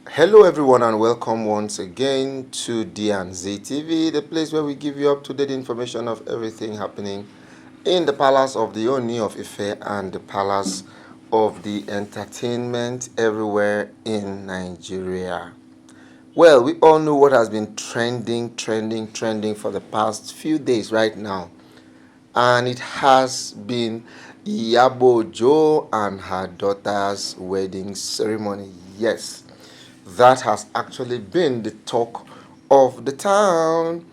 Hello everyone and welcome once again to D&Z TV, the place where we give you up-to-date information of everything happening in the palace of the Oni of Ife and the palace of the entertainment everywhere in Nigeria. Well, we all know what has been trending for the past few days right now, and it has been Iyabo Ojo and her daughter's wedding ceremony. Yes, that has actually been the talk of the town.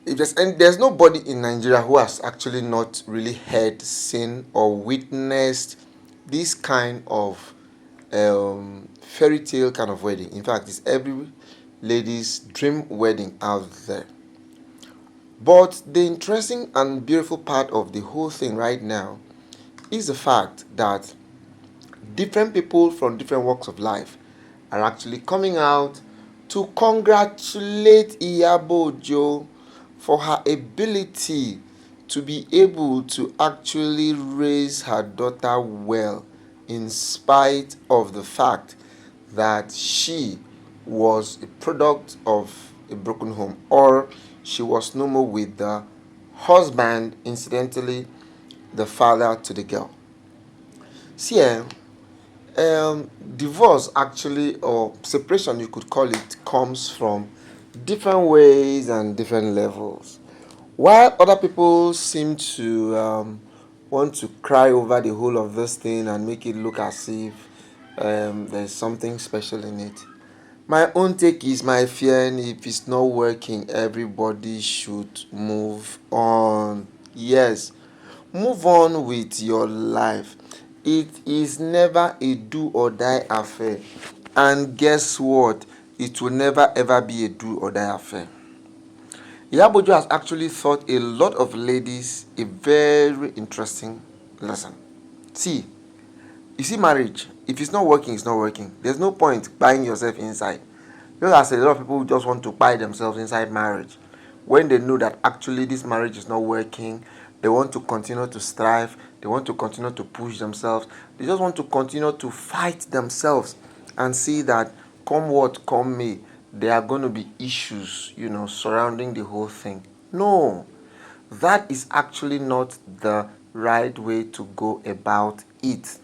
And there's nobody in Nigeria who has actually not really heard, seen, or witnessed this kind of fairy tale kind of wedding. In fact, it's every lady's dream wedding out there. But the interesting and beautiful part of the whole thing right now is the fact that different people from different walks of life are actually coming out to congratulate Iyabo Ojo for her ability to be able to actually raise her daughter well, in spite of the fact that she was a product of a broken home, or she was no more with the husband, incidentally the father to the girl. See, divorce actually, or separation you could call it, comes from different ways and different levels. While other people seem to want to cry over the whole of this thing and make it look as if there's something special in it, my own take is, my fear, and if it's not working, everybody should move on. Yes, move on with your life. It is never a do or die affair. And guess what? It will never ever be a do or die affair. Iyabo Ojo has actually taught a lot of ladies a very interesting lesson. See, you see, marriage, if it's not working, it's not working. There's no point buying yourself inside. Just as a lot of people just want to buy themselves inside marriage. When they know that actually this marriage is not working, they want to continue to strive, they want to continue to push themselves, they just want to continue to fight themselves and see that come what come may, there are going to be issues, surrounding the whole thing. No, that is actually not the right way to go about it.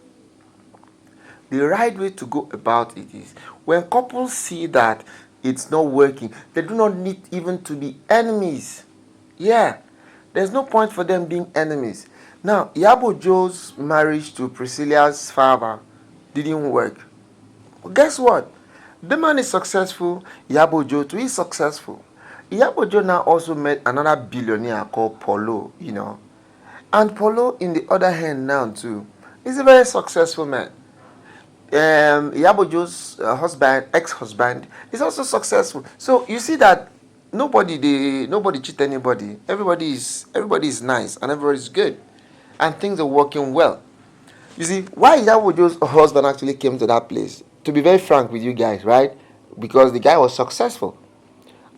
The right way to go about it is, when couples see that it's not working, they do not need even to be enemies. Yeah, there's no point for them being enemies. Now, Iyabo Ojo's marriage to Priscilla's father didn't work. Well, guess what? The man is successful. Iyabo Ojo too is successful. Iyabo Ojo now also met another billionaire called Polo. And Polo, in the other hand now too, is a very successful man. Iyabo Ojo's ex-husband, is also successful. So you see that nobody cheat anybody. Everybody is nice and everybody is good, and things are working well. You see why Iyabo Ojo's husband actually came to that place. To be very frank with you guys, right? Because the guy was successful.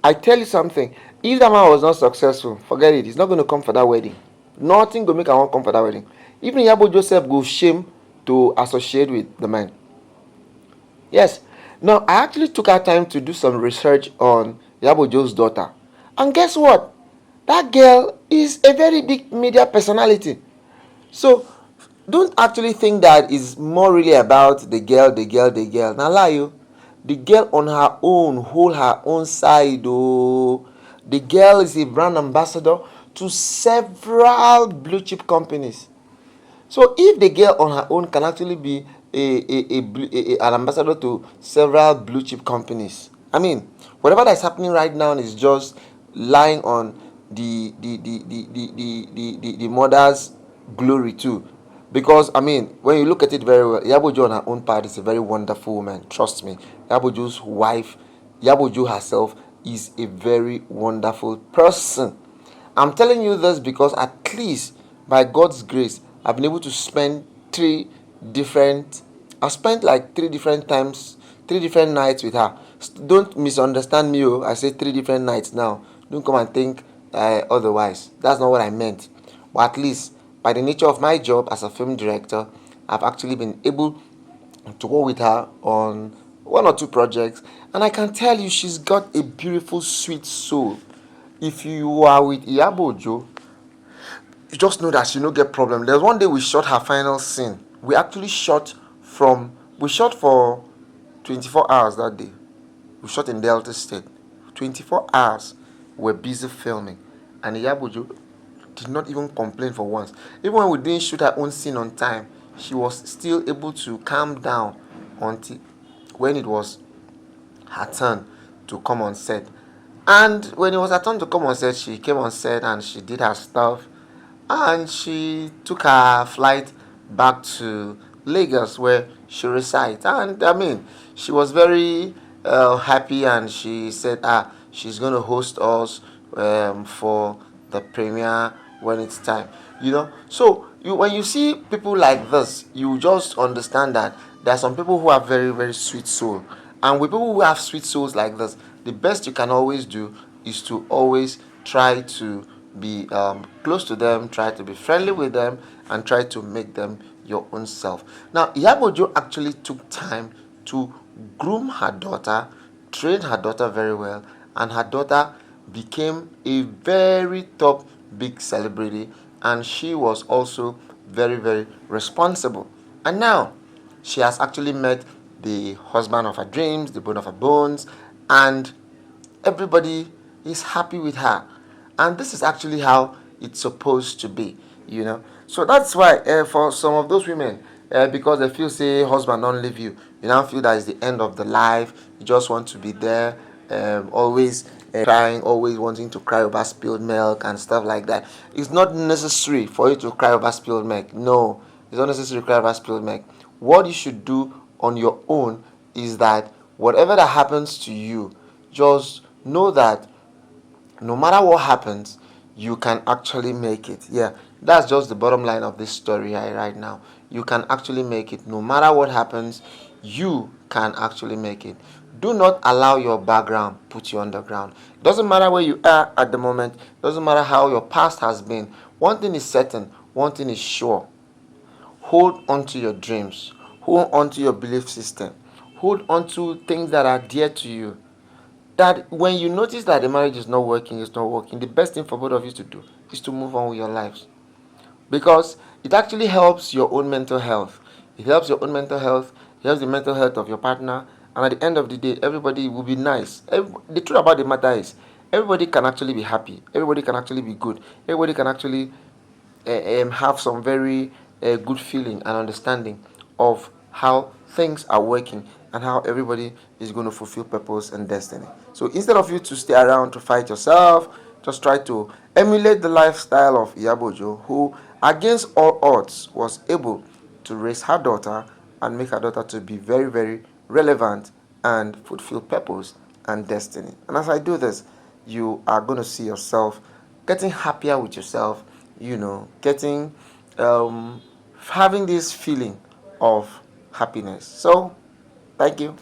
I tell you something. If that man was not successful, forget it. He's not going to come for that wedding. Nothing going to make him come for that wedding. Even Iyabo Joseph go shame to associate with the man. Yes. Now, I actually took our time to do some research on Iyabo Ojo's daughter. And guess what? That girl is a very big media personality. So, don't actually think that it's more really about the girl. Now, lie you. The girl on her own, hold her own side. Oh, the girl is a brand ambassador to several blue chip companies. So if the girl on her own can actually be an ambassador to several blue chip companies, I mean, whatever that's happening right now is just lying on the mother's glory too. Because I mean, when you look at it very well, Iyabo Ojo on her own part is a very wonderful woman. Trust me, Iyabo Ojo's wife, Iyabo Ojo herself, is a very wonderful person. I'm telling you this because at least by God's grace, I've been able to spend I spent like three different times, 3 different nights with her. Don't misunderstand me. I say 3 different nights now. Don't come and think otherwise. That's not what I meant. But at least by the nature of my job as a film director, I've actually been able to work with her on one or two projects, and I can tell you she's got a beautiful, sweet soul. If you are with Iyabo Ojo, you just know that she no get problem. There's one day we shot her final scene. We actually shot from we shot for 24 hours that day. We shot in Delta State. 24 hours we're busy filming. And Iyabo Ojo did not even complain for once. Even when we didn't shoot her own scene on time, she was still able to calm down until when it was her turn to come on set. And when it was her turn to come on set, she came on set and she did her stuff. And she took her flight back to Lagos where she resides. And I mean, she was very happy, and she said, she's going to host us for the premiere when it's time. So when you see people like this, you just understand that there are some people who have very, very sweet soul. And with people who have sweet souls like this, the best you can always do is to always try to be close to them, try to be friendly with them, and try to make them your own self. Now, Iyabo Ojo actually took time to groom her daughter, train her daughter very well, and her daughter became a very top big celebrity, and she was also very, very responsible. And now she has actually met the husband of her dreams, the bone of her bones, and everybody is happy with her. And this is actually how it's supposed to be. So that's why for some of those women, because they feel say husband don't leave you, you now feel that it's the end of the life. You just want to be there, always crying, always wanting to cry over spilled milk and stuff like that. It's not necessary for you to cry over spilled milk. No, it's not necessary to cry over spilled milk. What you should do on your own is that whatever that happens to you, just know that no matter what happens, you can actually make it. Yeah, that's just the bottom line of this story right now. You can actually make it. No matter what happens, you can actually make it. Do not allow your background put you underground. Doesn't matter where you are at the moment. Doesn't matter how your past has been. One thing is certain. One thing is sure. Hold on to your dreams. Hold on to your belief system. Hold on to things that are dear to you. That when you notice that the marriage is not working, it's not working, the best thing for both of you to do is to move on with your lives. Because it actually helps your own mental health. It helps your own mental health, it helps the mental health of your partner, and at the end of the day, everybody will be nice. The truth about the matter is, everybody can actually be happy, everybody can actually be good, everybody can actually have some very good feeling and understanding of how things are working and how everybody is going to fulfill purpose and destiny. So instead of you to stay around to fight yourself, just try to emulate the lifestyle of Iyabo Ojo, who, against all odds, was able to raise her daughter and make her daughter to be very, very relevant and fulfill purpose and destiny. And as I do this, you are going to see yourself getting happier with yourself, getting having this feeling of happiness. So, thank you.